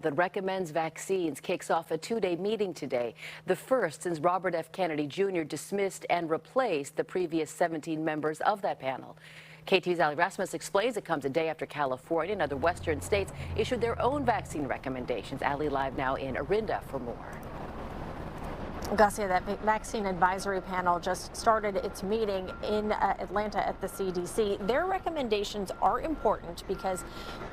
that recommends vaccines kicks off a two-day meeting today, the first since Robert F. Kennedy Jr. dismissed and replaced the previous 17 members of that panel. KTVU's Ali Rasmus explains it comes a day after California and other western states issued their own vaccine recommendations. Ali live now in Orinda for more. Garcia, that vaccine advisory panel just started its meeting in Atlanta at the CDC. Their recommendations are important because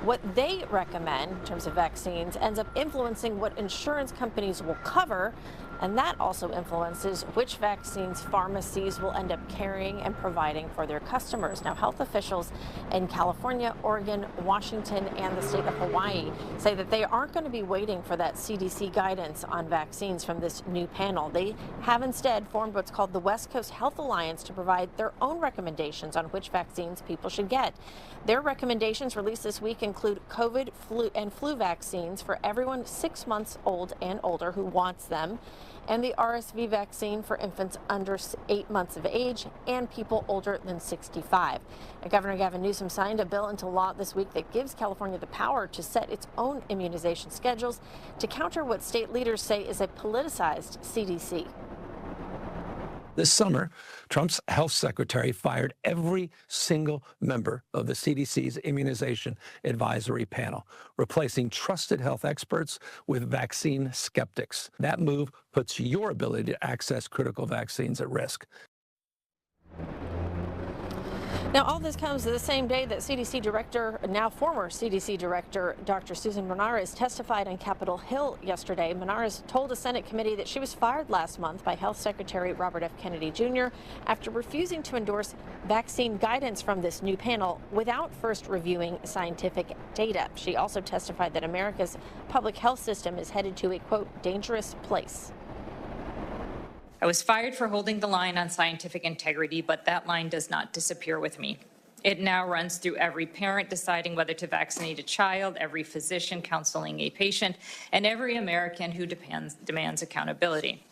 what they recommend in terms of vaccines ends up influencing what insurance companies will cover, and that also influences which vaccines pharmacies will end up carrying and providing for their customers. Now, health officials in California, Oregon, Washington, and the state of Hawaii say that they aren't going to be waiting for that CDC guidance on vaccines from this new panel. They have instead formed what's called the West Coast Health Alliance to provide their own recommendations on which vaccines people should get. Their recommendations released this week include COVID, flu vaccines for everyone 6 months old and older who wants them, and the RSV vaccine for infants under 8 months of age and people older than 65. And Governor Gavin Newsom signed a bill into law this week that gives California the power to set its own immunization schedules to counter what state leaders say is a politicized CDC. This summer, Trump's health secretary fired every single member of the CDC's immunization advisory panel, replacing trusted health experts with vaccine skeptics. That move puts your ability to access critical vaccines at risk. Now, all this comes the same day that CDC Director, now former CDC Director, Dr. Susan Menarez testified on Capitol Hill yesterday. Menarez told a Senate committee that she was fired last month by Health Secretary Robert F. Kennedy Jr. after refusing to endorse vaccine guidance from this new panel without first reviewing scientific data. She also testified that America's public health system is headed to a, quote, dangerous place. I was fired for holding the line on scientific integrity, but that line does not disappear with me. It now runs through every parent deciding whether to vaccinate a child, every physician counseling a patient, and every American who demands accountability.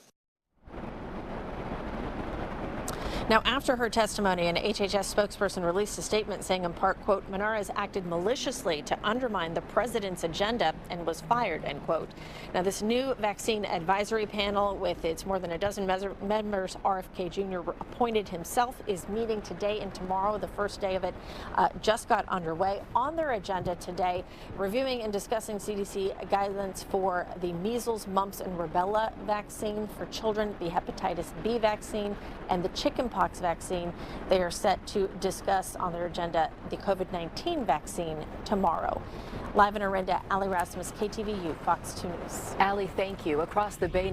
Now, after her testimony, an HHS spokesperson released a statement saying in part, quote, Menarez acted maliciously to undermine the president's agenda and was fired, end quote. Now, this new vaccine advisory panel with its more than a dozen members, RFK Jr. appointed himself, is meeting today and tomorrow. The first day of it just got underway. On their agenda today, reviewing and discussing CDC guidance for the measles, mumps, and rubella vaccine for children, the hepatitis B vaccine, and the chickenpox vaccine. They are set to discuss on their agenda the COVID-19 vaccine tomorrow. Live in Orinda, Ali Rasmus, KTVU, Fox 2 News. Ali, thank you. Across the Bay.